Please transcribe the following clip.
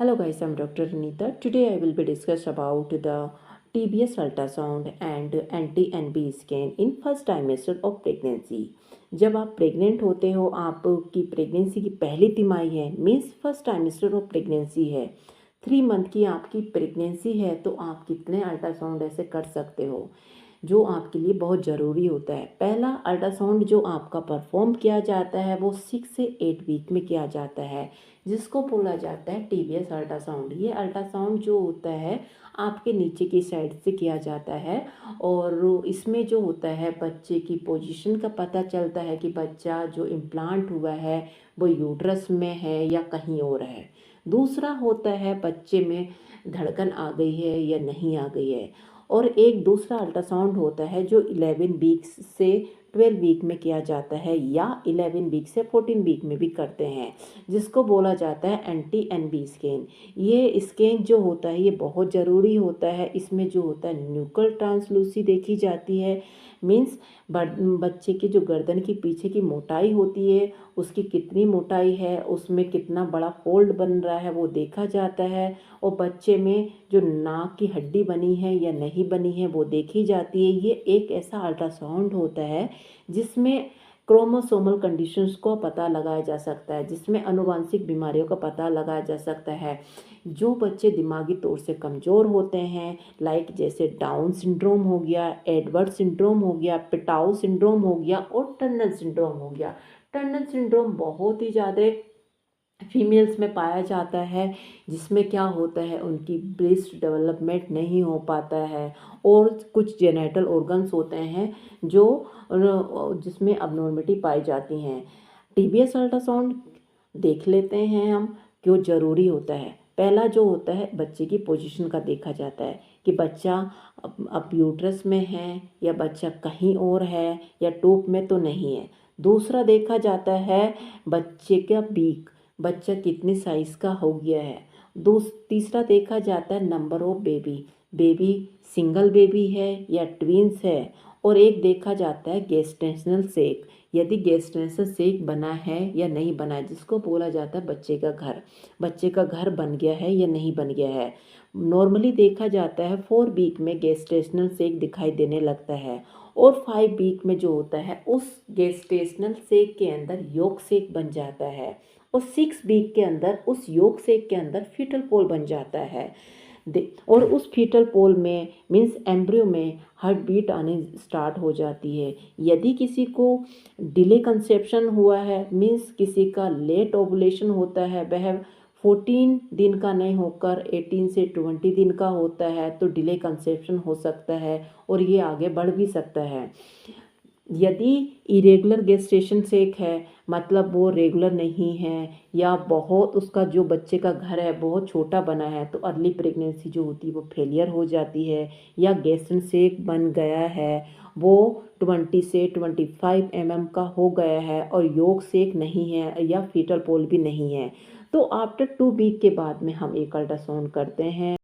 Hello guys, I'm Dr. Anita. Today I will be discuss about the TBS ultrasound and anti-NB scan in first trimester of pregnancy. जब आप pregnant होते हो, आपकी pregnancy की पहली तिमाही है, means first trimester of pregnancy है, 3 मंथ की आपकी प्रेगनेंसी है, तो आप कितने अल्ट्रासाउंड ऐसे कर सकते हो जो आपके लिए बहुत ज़रूरी होता है। पहला अल्ट्रासाउंड जो आपका परफॉर्म किया जाता है वो 6 से 8 वीक में किया जाता है, जिसको बोला जाता है TBS अल्ट्रासाउंड। ये अल्ट्रासाउंड जो होता है आपके नीचे की साइड से किया जाता है और इसमें जो होता है बच्चे की पोजीशन का पता चलता है कि बच्चा जो इम्प्लांट हुआ है वो यूट्रस में है या कहीं और है। दूसरा होता है बच्चे में धड़कन आ गई है या नहीं आ गई है। और एक दूसरा अल्ट्रासाउंड होता है जो 11 वीक से 12 वीक में किया जाता है या 11 वीक से 14 वीक में भी करते हैं, जिसको बोला जाता है anti-NB स्कैन। ये स्कैन जो होता है ये बहुत ज़रूरी होता है। इसमें जो होता है न्यूक्ल ट्रांसलूसी देखी जाती है, मीन्स बच्चे की जो गर्दन की पीछे की मोटाई होती है उसकी कितनी मोटाई है, उसमें कितना बड़ा फोल्ड बन रहा है वो देखा जाता है। और बच्चे में जो नाक की हड्डी बनी है या नहीं बनी है वो देखी जाती है। ये एक ऐसा अल्ट्रासाउंड होता है जिसमें क्रोमोसोमल कंडीशंस को पता लगाया जा सकता है, जिसमें आनुवंशिक बीमारियों का पता लगाया जा सकता है। जो बच्चे दिमागी तौर से कमज़ोर होते हैं, लाइक जैसे डाउन सिंड्रोम हो गया, एडवर्ड सिंड्रोम हो गया, पिटाउ सिंड्रोम हो गया और टर्नर सिंड्रोम हो गया। टर्नर सिंड्रोम बहुत ही ज़्यादा फीमेल्स में पाया जाता है, जिसमें क्या होता है उनकी ब्रेस्ट डेवलपमेंट नहीं हो पाता है और कुछ जेनेटल ऑर्गन्स होते हैं जो जिसमें अबनॉर्मलिटी पाई जाती हैं। TBS अल्ट्रासाउंड देख लेते हैं हम क्यों ज़रूरी होता है। पहला जो होता है बच्चे की पोजीशन का देखा जाता है कि बच्चा अब यूट्रस में है या बच्चा कहीं और है या टूप में तो नहीं है। दूसरा देखा जाता है बच्चे का बीक, बच्चा कितने साइज़ का हो गया है। तीसरा देखा जाता है number of baby, baby single baby है या ट्विंस है। और एक देखा जाता है गेस्टेशनल सेक, यदि गेस्टेशनल सेक बना है या नहीं बना है, जिसको बोला जाता है बच्चे का घर बन गया है या नहीं बन गया है। नॉर्मली देखा जाता है 4 वीक में गेस्टेशनल सेक दिखाई देने लगता है और 5 वीक में जो होता है उस गेस्टेशनल सेक के अंदर योक सेक बन जाता है और 6 वीक के अंदर उस योक सेक के अंदर फीटल पोल बन जाता है। और उस फीटल पोल में मीन्स एम्ब्रियो में हार्ट बीट आने स्टार्ट हो जाती है। यदि किसी को डिले कंसेप्शन हुआ है, मीन्स किसी का लेट ओवुलेशन होता है, वह 14 दिन का नहीं होकर 18 से 20 दिन का होता है, तो डिले कंसेप्शन हो सकता है और ये आगे बढ़ भी सकता है। यदि इरेगुलर गेस्टेशन सेक है, मतलब वो रेगुलर नहीं है या बहुत उसका जो बच्चे का घर है बहुत छोटा बना है, तो अर्ली प्रेगनेंसी जो होती है वो फेलियर हो जाती है। या गेस्टेशन सेक बन गया है, वो 20 से 25 mm का हो गया है और योक सेक नहीं है या फीटल पोल भी नहीं है, तो आफ्टर 2 वीक के बाद में हम एक अल्ट्रासाउंड करते हैं।